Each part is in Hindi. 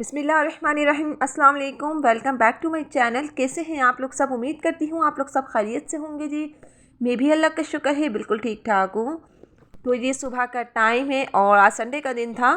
बिस्मिल्लाहिर्रहमानिर्रहीम। अस्सलाम वालेकुम। Welcome back to my channel. कैसे हैं आप लोग सब? उम्मीद करती हूँ आप लोग सब खैरियत से होंगे जी। मैं भी अल्लाह का शुक्र है बिल्कुल ठीक ठाक हूँ। तो ये सुबह का टाइम है और आज संडे का दिन था।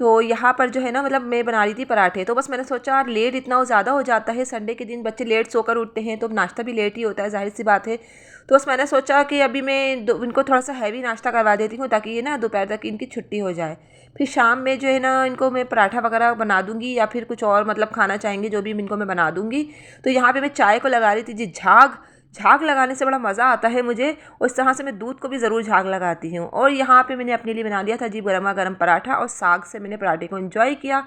तो यहाँ पर जो है ना मतलब मैं बना रही थी पराठे। तो बस मैंने सोचा लेट इतना ज़्यादा हो जाता है संडे के दिन, बच्चे लेट सोकर उठते हैं तो नाश्ता भी लेट ही होता है, जाहिर सी बात है। तो बस मैंने सोचा कि अभी मैं इनको थोड़ा सा हैवी नाश्ता करवा देती हूँ ताकि ये ना दोपहर तक इनकी छुट्टी हो जाए। फिर शाम में जो है ना इनको मैं पराठा वगैरह बना दूँगी या फिर कुछ और मतलब खाना चाहेंगे जो भी इनको मैं बना दूँगी। तो यहाँ पे मैं चाय को लगा रही थी जी झाग। झाग लगाने से बड़ा मज़ा आता है मुझे, उस तरह से मैं दूध को भी ज़रूर झाग लगाती हूँ। और यहाँ पे मैंने अपने लिए बना लिया था जी गर्मा गर्म पराठा और साग से मैंने पराठे को एंजॉय किया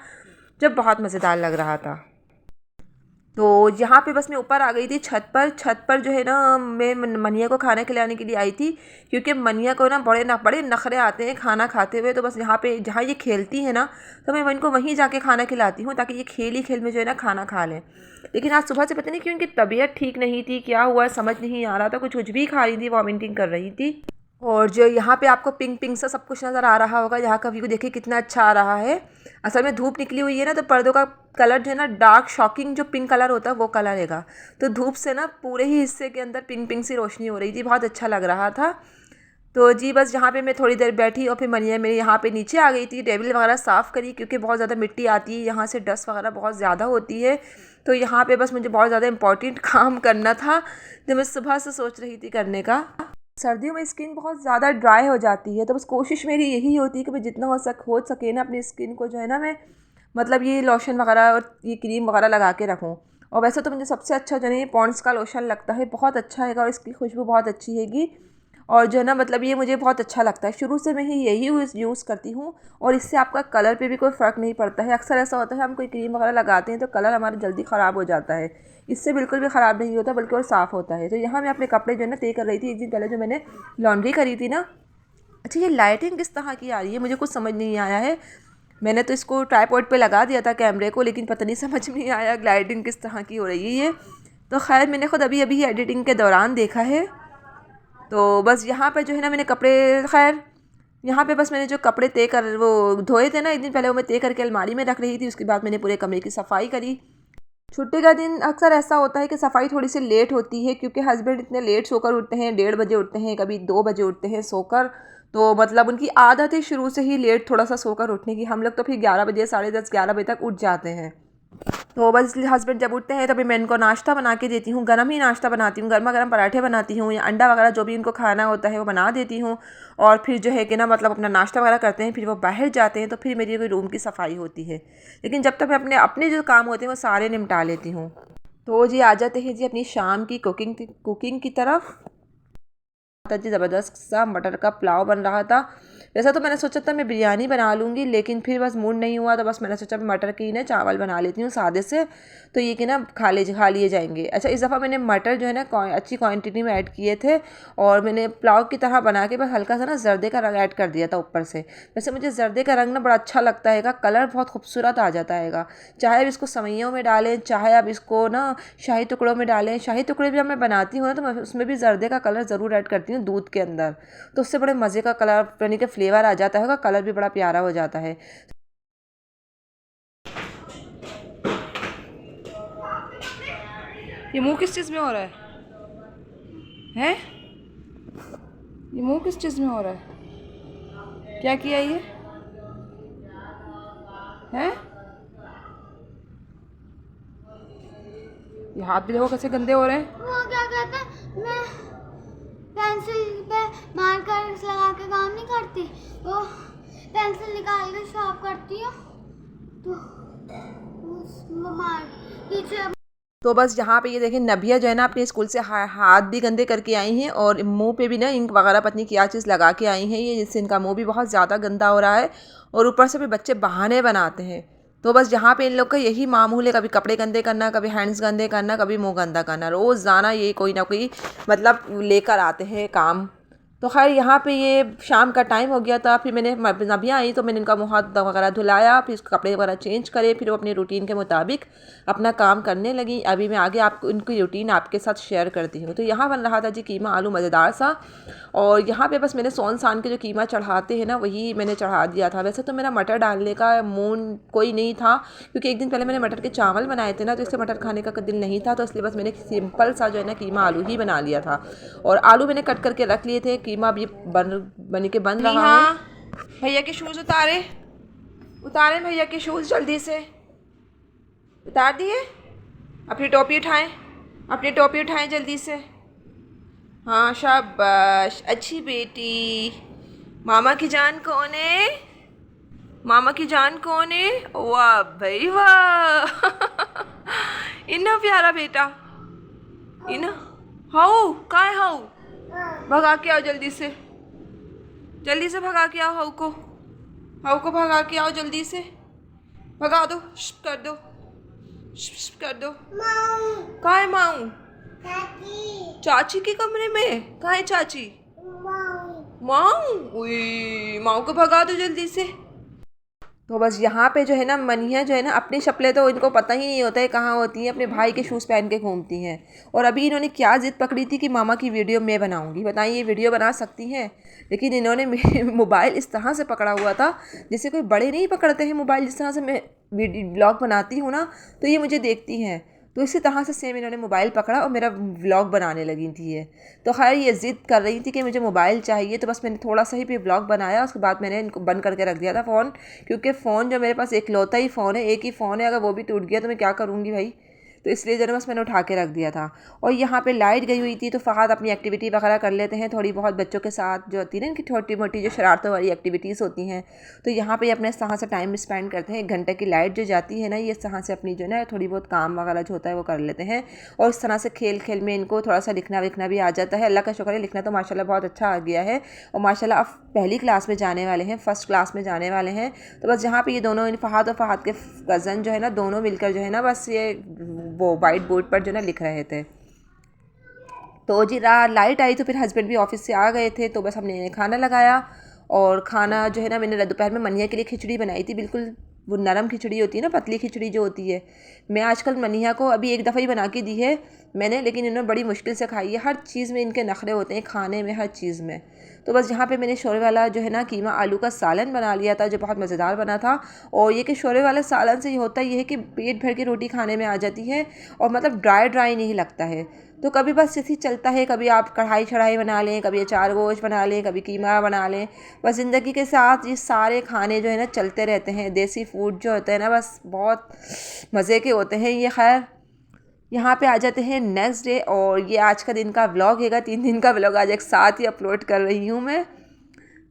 जब बहुत मज़ेदार लग रहा था। तो यहाँ पे बस मैं ऊपर आ गई थी छत पर जो है ना मैं मनिया को खाना खिलाने के लिए आई थी, क्योंकि मनिया को ना बड़े नखरे आते हैं खाना खाते हुए। तो बस यहाँ पे जहाँ ये खेलती है ना तो मैं इनको वहीं जाके खाना खिलाती हूँ ताकि ये खेल ही खेल में जो है ना खाना खा लें। लेकिन आज सुबह से पता नहीं क्यों इनकी तबीयत ठीक नहीं थी, क्या हुआ समझ नहीं आ रहा था, कुछ भी खा रही थी, वॉमिटिंग कर रही थी। और जो यहाँ पे आपको पिंक पिंक सा सब कुछ नज़र आ रहा होगा, यहाँ का व्यू देखिए कितना अच्छा आ रहा है। असल में धूप निकली हुई है ना तो पर्दों का कलर जो है ना डार्क शॉकिंग जो पिंक कलर होता है वो कलर हैगा। तो धूप से ना पूरे ही हिस्से के अंदर पिंक पिंक सी रोशनी हो रही थी, बहुत अच्छा लग रहा था। तो जी बस यहाँ पे मैं थोड़ी देर बैठी और फिर मनिया मेरी यहाँ पे नीचे आ गई थी, टेबल वगैरह साफ़ करी क्योंकि बहुत ज़्यादा मिट्टी आती है यहाँ से, डस्ट वगैरह बहुत ज़्यादा होती है। तो यहाँ पे बस मुझे बहुत ज़्यादा इंपॉर्टेंट काम करना था जो मैं सुबह से सोच रही थी करने का। सर्दियों में स्किन बहुत ज़्यादा ड्राई हो जाती है, तो बस कोशिश मेरी यही होती है कि मैं जितना हो सके ना अपनी स्किन को जो है ना मैं मतलब ये लोशन वगैरह और ये क्रीम वगैरह लगा के रखूँ। और वैसे तो मुझे सबसे अच्छा जो है ये पॉन्ड्स का लोशन लगता है, बहुत अच्छा है और इसकी खुशबू बहुत अच्छी हैगी। और जो है ना मतलब ये मुझे बहुत अच्छा लगता है, शुरू से मैं ही यही यूज़ करती हूँ। और इससे आपका कलर पे भी कोई फ़र्क नहीं पड़ता है। अक्सर ऐसा होता है हम कोई क्रीम वगैरह लगाते हैं तो कलर हमारा जल्दी ख़राब हो जाता है, इससे बिल्कुल भी ख़राब नहीं होता बल्कि और साफ़ होता है। तो यहाँ मैं अपने कपड़े जो है ना तय कर रही थी, एक दिन पहले जो मैंने लॉन्ड्री करी थी ना। अच्छा ये लाइटिंग किस तरह की आ रही है मुझे कुछ समझ नहीं आया है। मैंने तो इसको ट्राइपॉड पे लगा दिया था कैमरे को, लेकिन पता नहीं समझ में नहीं आया लाइटिंग किस तरह की हो रही है ये। तो खैर मैंने खुद अभी अभी एडिटिंग के दौरान देखा है। तो बस यहाँ पर जो है ना मैंने कपड़े खैर यहाँ पे बस मैंने जो कपड़े तय कर वो धोए थे ना एक दिन पहले, वो मैं तय करके अलमारी में रख रही थी। उसके बाद मैंने पूरे कमरे की सफाई करी। छुट्टी का दिन अक्सर ऐसा होता है कि सफाई थोड़ी सी लेट होती है क्योंकि हस्बैंड इतने लेट सोकर उठते हैं, 1:30 बजे उठते हैं, कभी 2 बजे उठते हैं सोकर। तो मतलब उनकी आदत है शुरू से ही लेट थोड़ा सा सोकर उठने की। हम लोग तो फिर 11 बजे, 10:30, 11 बजे तक उठ जाते हैं। तो बस इसलिए हस्बैंड जब उठते हैं तभी मैं इनको नाश्ता बना के देती हूँ, गर्म ही नाश्ता बनाती हूँ, गर्मा गर्म पराठे बनाती हूँ या अंडा वगैरह जो भी इनको खाना होता है वो बना देती हूँ। और फिर जो है कि ना मतलब अपना नाश्ता वगैरह करते हैं, फिर वो बाहर जाते हैं तो फिर मेरी कोई रूम की सफाई होती है। लेकिन जब तक मैं अपने अपने जो काम होते हैं वो सारे निपटा लेती हूँ। तो जी आ जाते हैं जी अपनी शाम की कुकिंग की तरफ। जी ज़बरदस्त सा मटर का पुलाव बन रहा था। वैसा तो मैंने सोचा था मैं बिरयानी बना लूँगी, लेकिन फिर बस मूड नहीं हुआ तो बस मैंने सोचा मटर की ना चावल बना लेती हूँ सादे से, तो ये कि ना खा लिए जाएंगे। अच्छा इस दफ़ा मैंने मटर जो है ना अच्छी क्वांटिटी में ऐड किए थे और मैंने पुलाव की तरह बना के बस हल्का सा ना जर्दे का रंग ऐड कर दिया था ऊपर से। वैसे मुझे जर्दे का रंग ना बड़ा अच्छा लगता है, कलर बहुत खूबसूरत आ जाता है। चाहे आप इसको सवैयों में डालें, चाहे आप इसको ना शाही टुकड़ों में डालें। शाही टुकड़े भी जब मैं बनाती हूँ ना तो मैं उसमें भी जर्दे का कलर ज़रूर ऐड करती हूँ दूध के अंदर, तो उससे बड़े मज़े का कलर यानी कि फ्लेवर आ जाता है, कलर भी बड़ा प्यारा हो जाता है। ये मुंह किस चीज़ में हो रहा है? हैं? ये मुंह किस चीज़ में हो रहा है? क्या किया ये? हैं? ये हाथ भी देखो कैसे गंदे हो रहे हैं। वो क्या कहते हैं, मैं पेंसिल पे मार्कर लगा के काम नहीं करती, वो पेंसिल निकाल के शॉर्प करती हूँ तो वो मार पीछे। तो बस यहाँ पे ये देखें नबिया जो है ना अपने स्कूल से हाथ भी गंदे करके आई हैं और मुंह पे भी ना इंक वगैरह पत्नी क्या चीज़ लगा के आई हैं ये, जिससे इनका मुंह भी बहुत ज़्यादा गंदा हो रहा है और ऊपर से भी बच्चे बहाने बनाते हैं। तो बस यहाँ पे इन लोग का यही मामूल है, कभी कपड़े गंदे करना, कभी हैंड्स गंदे करना, कभी मुंह गंदा करना, रोज़ाना ये कोई ना कोई मतलब लेकर आते हैं काम। तो खैर यहाँ पे ये शाम का टाइम हो गया था। फिर मैंने नबिया आई तो मैंने इनका मुँह हाथ वगैरह धुलाया, फिर कपड़े वगैरह चेंज करे, फिर वो अपनी रूटीन के मुताबिक अपना काम करने लगी। अभी मैं आगे आपको इनकी रूटीन आपके साथ शेयर करती हूँ। तो यहाँ बन रहा था जी कीमा आलू मज़ेदार सा, और यहाँ पे बस मैंने सोन सान के जो कीमा चढ़ाते हैं ना वही मैंने चढ़ा दिया था। वैसे तो मेरा मटर डालने का मूड कोई नहीं था, क्योंकि एक दिन पहले मैंने मटर के चावल बनाए थे ना, तो इससे मटर खाने का दिल नहीं था, तो इसलिए बस मैंने सिंपल सा जो है ना कीमा आलू ही बना लिया था। और आलू मैंने कट करके रख लिए थे। कीमा भी बन के बन रहा है। भैया के शूज़ उतारे भैया के शूज़ जल्दी से उतार दिए। अपनी टोपी उठाएं जल्दी से। हाँ शाबाश, अच्छी बेटी। मामा की जान कौन है? वाह भाई वाह। इतना प्यारा बेटा। इना हाउ काय हाउ, भगा के आओ जल्दी से भगा के आओ हाउ को भगा के आओ जल्दी से, भगा दो, कर दो। कहाँ है माऊ? चाची के कमरे में। कहाँ है चाची? माऊ को भगा दो जल्दी से। तो बस यहाँ पे जो है ना मनिया जो है ना, अपनी शक्लें तो इनको पता ही नहीं होता है कहाँ होती हैं, अपने भाई के शूज़ पहन के घूमती हैं। और अभी इन्होंने क्या ज़िद पकड़ी थी कि मामा की वीडियो मैं बनाऊँगी। बताइए, ये वीडियो बना सकती हैं, लेकिन इन्होंने मोबाइल इस तरह से पकड़ा हुआ था जैसे कोई बड़े नहीं पकड़ते हैं मोबाइल। जिस तरह से मैं व्लॉग बनाती हूँ ना, तो ये मुझे देखती हैं, तो इसी तरह से सेम इन्होंने मोबाइल पकड़ा और मेरा व्लॉग बनाने लगी थी ये। तो खैर ये ज़िद कर रही थी कि मुझे मोबाइल चाहिए, तो बस मैंने थोड़ा सा ही भी व्लॉग बनाया। उसके बाद मैंने इनको बंद करके रख दिया था फ़ोन, क्योंकि फ़ोन जो मेरे पास इकलौता ही फ़ोन है, एक ही फ़ोन है, अगर वो भी टूट गया तो मैं क्या करूँगी भाई। तो इसलिए जो बस मैंने उठा के रख दिया था। और यहाँ पे लाइट गई हुई थी, तो फ़हद अपनी एक्टिविटी वगैरह कर लेते हैं थोड़ी बहुत बच्चों के साथ, जो होती है ना इनकी छोटी मोटी जो शरारतों वाली एक्टिविटीज़ होती हैं। तो यहाँ पे अपने इस तरह से टाइम स्पेंड करते हैं। 1 घंटे की लाइट जो जाती है ना, ये इस तरह से अपनी जो ना थोड़ी बहुत काम वगैरह जो होता है वो कर लेते हैं। और इस तरह से खेल खेल में इनको थोड़ा सा लिखना विखना भी आ जाता है। अल्लाह का शुक्र है, लिखना तो माशाल्लाह बहुत अच्छा आ गया है। और माशाल्लाह अब पहली क्लास में जाने वाले हैं, फर्स्ट क्लास में जाने वाले हैं। तो बस यहाँ पे ये दोनों फ़हद और फ़हद के कज़न जो है ना, दोनों मिलकर जो है ना बस ये वो वाइट बोर्ड पर जो ना लिख रहे थे। तो जी लाइट आई तो फिर हस्बैंड भी ऑफिस से आ गए थे, तो बस हमने खाना लगाया। और खाना जो है ना मैंने दोपहर में मनिया के लिए खिचड़ी बनाई थी, बिल्कुल वो नरम खिचड़ी होती है ना, पतली खिचड़ी जो होती है। मैं आजकल मनिया को अभी एक दफ़ा ही बना के दी है मैंने, लेकिन इन्होंने बड़ी मुश्किल से खाई है। हर चीज़ में इनके नखरे होते हैं, खाने में, हर चीज़ में। तो बस यहाँ पे मैंने शोरवे वाला जो है ना कीमा आलू का सालन बना लिया था, जो बहुत मज़ेदार बना था। और ये कि शोरवे वाले सालन से ये होता ये है कि पेट भर के रोटी खाने में आ जाती है, और मतलब ड्राई नहीं लगता है। तो कभी बस ऐसे ही चलता है, कभी आप कढ़ाई चढ़ाई बना लें, कभी अचार गोश्त बना लें, कभी कीमा बना लें। बस ज़िंदगी के साथ ये सारे खाने जो है ना चलते रहते हैं। देसी फूड जो होते हैं ना बस बहुत मज़े के होते हैं ये। खैर यहाँ पे आ जाते हैं नेक्स्ट डे, और ये आज का दिन का व्लॉग हैगा। 3 दिन का व्लॉग आज एक साथ ही अपलोड कर रही हूँ मैं।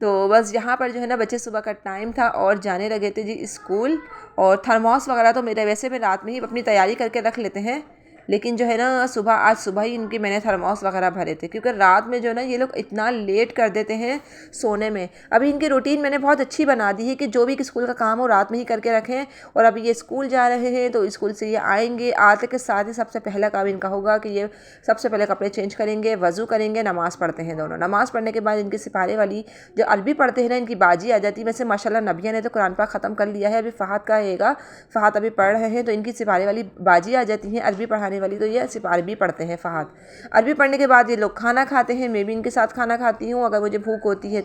तो बस यहाँ पर जो है ना बच्चे सुबह का टाइम था और जाने लगे थे जी स्कूल। और थर्मोस वगैरह तो मेरे वैसे में रात में ही अपनी तैयारी करके रख लेते हैं, लेकिन जो है ना आज सुबह ही इनकी मैंने थर्मोस वगैरह भरे थे, क्योंकि रात में जो है ना ये लोग इतना लेट कर देते हैं सोने में। अभी इनकी रूटीन मैंने बहुत अच्छी बना दी है कि जो भी स्कूल का काम हो रात में ही करके रखें। और अभी ये स्कूल जा रहे हैं, तो स्कूल से ये आएंगे, आते के साथ ही सबसे पहला काम इनका होगा कि ये सबसे पहले कपड़े चेंज करेंगे, वज़ू करेंगे, नमाज़ पढ़ते हैं दोनों। नमाज़ पढ़ने के बाद इनकी सिपारे वाली जो अरबी पढ़ते हैं ना, इनकी बाजी आ जाती है। वैसे माशाल्लाह नबिया ने तो कुरान पाक ख़त्म कर लिया है, अभी फ़हद का आएगा, फ़हद अभी पढ़ रहे हैं, तो इनकी सिपारे वाली बाजी आ जाती है अरबी पढ़ाने वाली। तो ये सिर्फ अरबी पढ़ते हैं फ़हद। अरबी पढ़ने के बाद ये लोग खाना खाते हैं, मैं भी इनके साथ खाना खाती हूँ अगर मुझे भूख होती है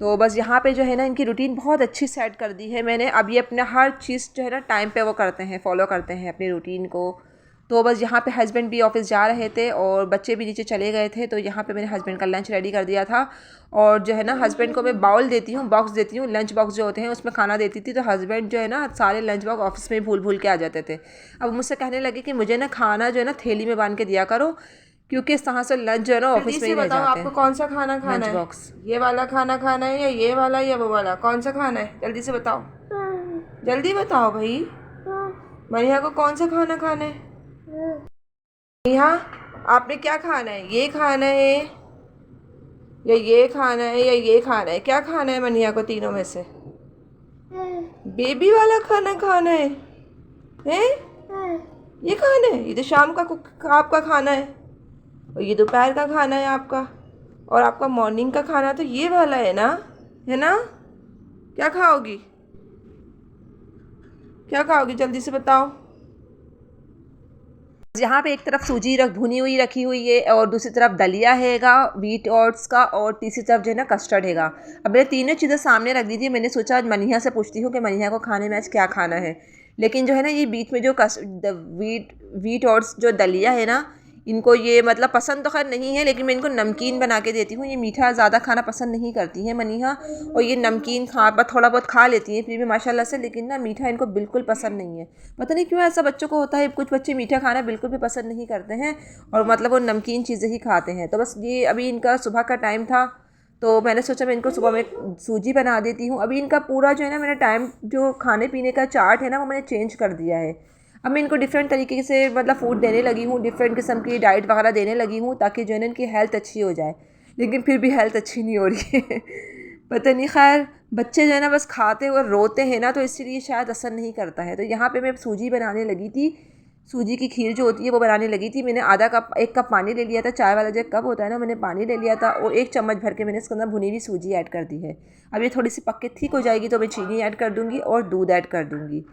तो बस यहाँ पे जो है ना इनकी रूटीन बहुत अच्छी सेट कर दी है मैंने। अब ये अपना हर चीज़ जो है ना टाइम पे वो करते हैं, फॉलो करते हैं अपनी रूटीन को। तो बस यहाँ पे हस्बैंड भी ऑफिस जा रहे थे और बच्चे भी नीचे चले गए थे, तो यहाँ पे मैंने हस्बैंड का लंच रेडी कर दिया था। और जो है ना हस्बैंड को मैं बाउल देती हूँ, बॉक्स देती हूँ, लंच बॉक्स जो होते हैं उसमें खाना देती थी। तो हस्बैंड जो है ना सारे लंच बॉक्स ऑफिस में भूल के आ जाते थे। अब मुझसे कहने लगे कि मुझे ना खाना जो है ना थैली में बांध के दिया करो, क्योंकि इस तरह से लंच जो है ना ऑफिस में ही रह जाते हैं। आपको कौन सा खाना खाना है? बॉक्स ये वाला खाना खाना है या ये वाला या वो वाला, कौन सा खाना है? जल्दी से बताओ, जल्दी बताओ भाई। मरिया को कौन सा खाना खाना है? यहाँ आपने क्या खाना है? ये खाना है या ये खाना है या ये खाना है? क्या खाना है मनिया को तीनों में से? बेबी वाला खाना खाना है? हैं? ये खाना है? ये तो शाम का आपका खाना है, और ये दोपहर का खाना है आपका, और आपका मॉर्निंग का खाना तो ये वाला है ना, क्या खाओगी, क्या खाओगी, जल्दी से बताओ। यहाँ पे एक तरफ सूजी भुनी हुई रखी हुई है और दूसरी तरफ दलिया हैगा व्हीट ओट्स का, और तीसरी तरफ जो है ना कस्टर्ड हैगा। अब मैंने तीनों चीज़ें सामने रख दी थी। मैंने सोचा आज मनीहा से पूछती हूँ कि मनीहा को खाने में आज क्या खाना है। लेकिन जो है ना ये बीच में जो व्हीट ओट्स जो दलिया है ना, इनको ये मतलब पसंद तो खैर नहीं है, लेकिन मैं इनको नमकीन बना के देती हूँ। ये मीठा ज़्यादा खाना पसंद नहीं करती है मनीहा, और ये नमकीन थोड़ा बहुत खा लेती हैं फिर भी माशाल्लाह से, लेकिन ना मीठा इनको बिल्कुल पसंद नहीं है। पता नहीं क्यों ऐसा बच्चों को होता है, कुछ बच्चे मीठा खाना बिल्कुल भी पसंद नहीं करते हैं और मतलब वो नमकीन चीज़ें ही खाते हैं। तो बस ये अभी इनका सुबह का टाइम था, तो मैंने सोचा मैं इनको सुबह में सूजी बना देती हूँ। अभी इनका पूरा जो है ना मैंने टाइम जो खाने पीने का चार्ट है ना वो मैंने चेंज कर दिया है। अब मैं इनको डिफरेंट तरीके से मतलब फ़ूड देने लगी हूँ, डिफरेंट किस्म की डाइट वगैरह देने लगी हूँ ताकि जो है ना इनकी हेल्थ अच्छी हो जाए, लेकिन फिर भी हेल्थ अच्छी नहीं हो रही है पता नहीं, खैर बच्चे जो है ना बस खाते और रोते हैं ना, तो इसीलिए शायद असर नहीं करता है। तो यहाँ पे मैं सूजी बनाने लगी थी, सूजी की खीर जो होती है वो बनाने लगी थी। मैंने एक कप पानी ले लिया था, चाय वाला जो कप होता है ना, मैंने पानी ले लिया था और 1 चम्मच भर के मैंने इसके अंदर भुनी हुई सूजी ऐड कर दी है। अब ये थोड़ी सी पक के ठीक हो जाएगी तो मैं चीनी ऐड कर दूँगी और दूध ऐड कर दूँगी।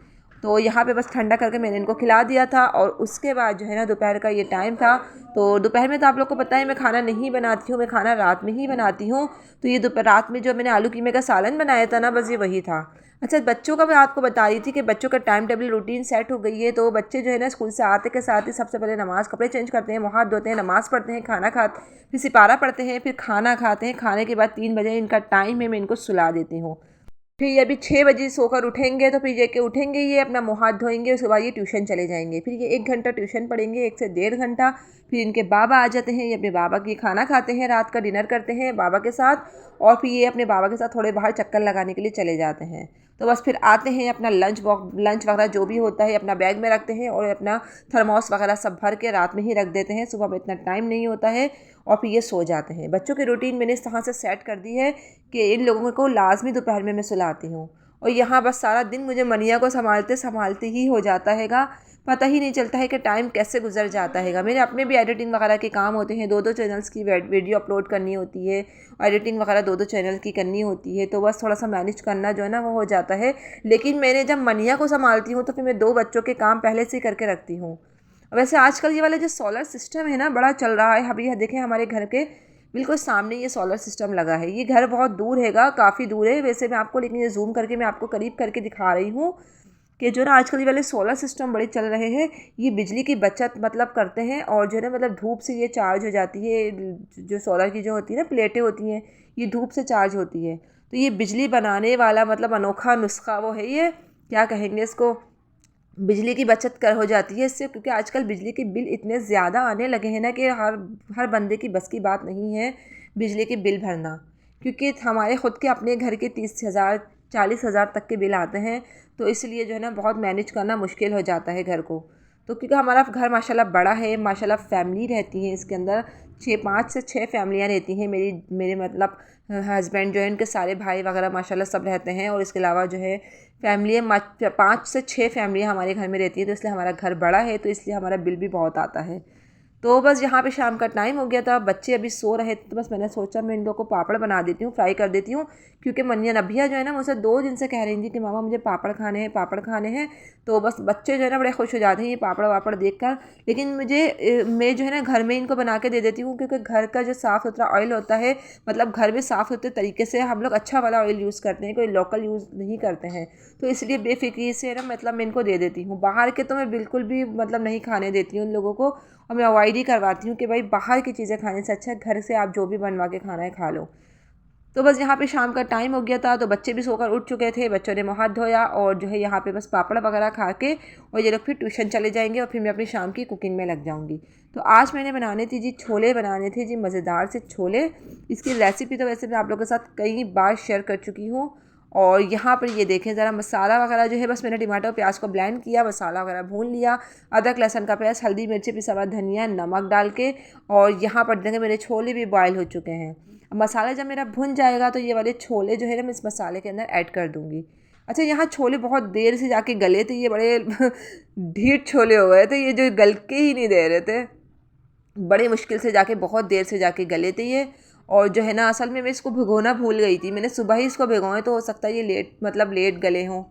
तो यहाँ पे बस ठंडा करके मैंने इनको खिला दिया था। और उसके बाद जो है ना दोपहर का ये टाइम था, तो दोपहर में तो आप लोग को पता है मैं खाना नहीं बनाती हूँ, मैं खाना रात में ही बनाती हूँ। तो ये दोपहर रात में जो मैंने आलू कीमे का सालन बनाया था ना, बस ये वही था। अच्छा, बच्चों का मैं आपको बता रही थी कि बच्चों का टाइम टेबल रूटीन सेट हो गई है। तो बच्चे जो है ना स्कूल से आते के साथ ही सबसे पहले नमाज़, कपड़े चेंज करते हैं, मुँह हाथ धोते हैं, नमाज़ पढ़ते हैं, खाना खाते, फिर सिपारा पढ़ते हैं, फिर खाना खाते हैं। खाने के बाद 3 बजे इनका टाइम है, मैं इनको सुला देती हूँ। फिर ये अभी 6 बजे सोकर उठेंगे, तो फिर ये के उठेंगे, ये अपना मुँह हाथ धोएंगे, उसके बाद ये ट्यूशन चले जाएंगे। फिर ये 1 घंटा ट्यूशन पढ़ेंगे, 1 से 1.5 घंटा। फिर इनके बाबा आ जाते हैं, ये अपने बाबा की खाना खाते हैं, रात का डिनर करते हैं बाबा के साथ, और फिर ये अपने बाबा के साथ थोड़े बाहर चक्कर लगाने के लिए चले जाते हैं। तो बस फिर आते हैं, अपना लंच वगैरह जो भी होता है अपना बैग में रखते हैं और अपना थर्मोस वगैरह सब भर के रात में ही रख देते हैं, सुबह में इतना टाइम नहीं होता है, और फिर ये सो जाते हैं। बच्चों की रूटीन मैंने इस तरह से सेट कर दी है कि इन लोगों को लाजमी दोपहर में मैं सुलाती हूँ। और यहाँ बस सारा दिन मुझे मनिया को संभालते संभालते ही हो जाता हैगा, पता ही नहीं चलता है कि टाइम कैसे गुजर जाता हैगा। मेरे अपने भी एडिटिंग वगैरह के काम होते हैं, 2-2 चैनल्स की वीडियो अपलोड करनी होती है, एडिटिंग वगैरह 2-2 चैनल की करनी होती है, तो बस थोड़ा सा मैनेज करना जो है ना वो हो जाता है। लेकिन मैंने जब मनिया को संभालती हूँ तो फिर मैं 2 बच्चों के काम पहले से ही करके रखती हूँ। वैसे आजकल ये वाला जो सोलर सिस्टम है ना बड़ा चल रहा है। अभी देखें हमारे घर के बिल्कुल सामने ये सोलर सिस्टम लगा है। ये घर बहुत दूर हैगा, काफ़ी दूर है वैसे मैं आपको, लेकिन ये जूम करके मैं आपको करीब करके दिखा रही हूँ कि जो ना आजकल ये वाले सोलर सिस्टम बड़े चल रहे हैं। ये बिजली की बचत मतलब करते हैं, और जो है ना मतलब धूप से ये चार्ज हो जाती है। जो सोलर की जो होती है ना प्लेटें होती हैं, ये धूप से चार्ज होती है। तो ये बिजली बनाने वाला मतलब अनोखा नुस्खा वो है, ये क्या कहेंगे इसको, बिजली की बचत कर हो जाती है इससे। क्योंकि आजकल बिजली के बिल इतने ज़्यादा आने लगे हैं ना कि हर बंदे की बस की बात नहीं है बिजली के बिल भरना। क्योंकि हमारे ख़ुद के अपने घर के 30,000 40,000 तक के बिल आते हैं, तो इसलिए जो है ना बहुत मैनेज करना मुश्किल हो जाता है घर को। तो क्योंकि हमारा घर माशाल्लाह बड़ा है, माशाल्लाह फैमिली रहती है इसके अंदर, 5 से 6 फैमिलियाँ रहती हैं। मेरे मतलब हस्बैंड जो है उनके सारे भाई वगैरह माशाल्लाह सब रहते हैं, और इसके अलावा जो है फैमिली 5 से 6 फैमिलियाँ हमारे घर में रहती है। तो इसलिए हमारा घर बड़ा है, तो इसलिए हमारा बिल भी बहुत आता है। तो बस यहाँ पे शाम का टाइम हो गया था, बच्चे अभी सो रहे थे, तो बस मैंने सोचा मैं इन लोगों को पापड़ बना देती हूँ, फ्राई कर देती हूँ। क्योंकि मनिया नबिया जो है ना मुझसे 2 दिन से कह रही थी कि मामा मुझे पापड़ खाने हैं, पापड़ खाने हैं। तो बस बच्चे जो है ना बड़े खुश हो जाते हैं ये पापड़ वापड़ देखकर। लेकिन मैं जो है ना घर में इनको बना के दे देती हूँ, क्योंकि घर का जो साफ़ सुथरा ऑयल होता है, मतलब घर में साफ़ सुथरे तरीके से हम लोग अच्छा वाला ऑयल यूज़ करते हैं, कोई लोकल यूज़ नहीं करते हैं। तो इसलिए बेफिक्री से ना मतलब मैं इनको दे देती हूँ। बाहर के तो मैं बिल्कुल भी मतलब नहीं खाने देती हूँ उन लोगों को, और मैं अवॉइड ही करवाती हूँ कि भाई बाहर की चीज़ें खाने से अच्छा है घर से आप जो भी बनवा के खाना है खा लो। तो बस यहाँ पे शाम का टाइम हो गया था, तो बच्चे भी सोकर उठ चुके थे, बच्चों ने मुँह हाथ धोया, और जो है यहाँ पे बस पापड़ वगैरह खा के और ये लोग फिर ट्यूशन चले जाएंगे, और फिर मैं अपनी शाम की कुकिंग में लग जाऊँगी। तो आज मैंने बनाने थी जी छोले, बनाने थे जी मज़ेदार से छोले। इसकी रेसिपी तो वैसे मैं आप लोगों के साथ कई बार शेयर कर चुकी हूँ। और यहाँ पर ये देखें ज़रा मसाला वगैरह जो है, बस मैंने टमाटर प्याज को ब्लेंड किया, मसाला वगैरह भून लिया, अदरक लहसुन का पेस्ट, हल्दी मिर्ची पिसा हुआ धनिया, नमक डाल के, और यहाँ पर देखें मेरे छोले भी बॉयल हो चुके हैं। अब मसाला जब मेरा भुन जाएगा तो ये वाले छोले जो है ना मैं इस मसाले के अंदर ऐड कर दूँगी। अच्छा, यहाँ छोले बहुत देर से जाके गले थे, ये बड़े ढीठ छोले हो गए थे, ये जो गल के ही नहीं दे रहे थे, बड़े मुश्किल से जाके बहुत देर से जाके गले थे ये। और जो है ना असल में मैं इसको भिगोना भूल गई थी, मैंने सुबह ही इसको भिगोए तो हो सकता है ये लेट गले हों।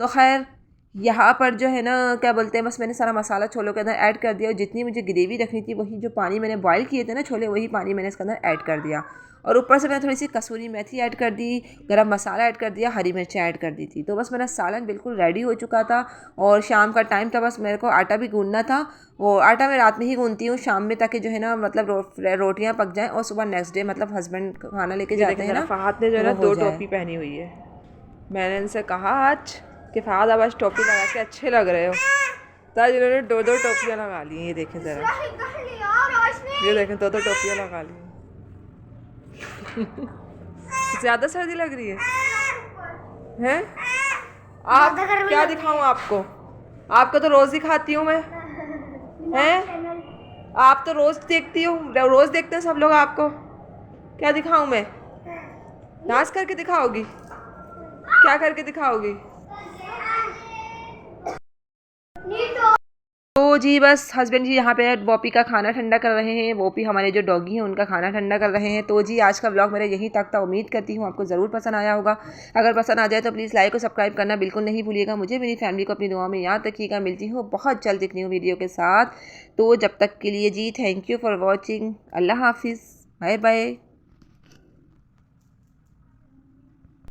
तो खैर यहाँ पर जो है ना क्या बोलते हैं, बस मैंने सारा मसाला छोलों के अंदर ऐड कर दिया और जितनी मुझे ग्रेवी रखनी थी वही जो पानी मैंने बॉईल किए थे ना छोले, वही पानी मैंने इसके अंदर ऐड कर दिया। और ऊपर से मैंने थोड़ी सी कसूरी मेथी ऐड कर दी, गरम मसाला ऐड कर दिया, हरी मिर्चें ऐड कर दी थी। तो बस मेरा सालन बिल्कुल रेडी हो चुका था और शाम का टाइम था, बस मेरे को आटा भी गूंदना था। और आटा मैं रात में ही गूंदती हूँ शाम में, ताकि जो है ना मतलब रोटियाँ पक जाएँ और सुबह नेक्स्ट डे मतलब हस्बैंड खाना लेके जाते हैं ना। फहद ने जो है ना तो 2 टोपी पहनी हुई है। मैंने इनसे कहा आज कि फहद अब आज टोपी लगा के अच्छे लग रहे हो, तो आज इन्होंने 2 टोपियाँ लगा ली हैं। ये देखें ज़रा, ये देखें 2 टोपियाँ लगा ली हैं। ज़्यादा सर्दी लग रही है हैं? आप क्या दिखाऊं आपको? आपको तो रोज़ दिखाती हूँ मैं, हैं? आप तो रोज़ देखती हो, रोज़ देखते हैं सब लोग आपको। क्या दिखाऊं मैं? डांस करके दिखाओगी? क्या करके दिखाओगी? तो जी बस हस्बैंड जी यहाँ पे वॉपी का खाना ठंडा कर रहे हैं, वॉपी हमारे जो डॉगी हैं उनका खाना ठंडा कर रहे हैं। तो जी आज का व्लॉग मेरा यहीं तक था, उम्मीद करती हूँ आपको ज़रूर पसंद आया होगा। अगर पसंद आ जाए तो प्लीज़ लाइक और सब्सक्राइब करना बिल्कुल नहीं भूलिएगा। मुझे मेरी फैमिली को अपनी दुआ में याद रखिएगा। मिलती हूँ बहुत जल्द एक न्यू वीडियो के साथ। तो जब तक के लिए जी थैंक यू फॉर वॉचिंग। अल्लाह हाफिज़, बाय बाय।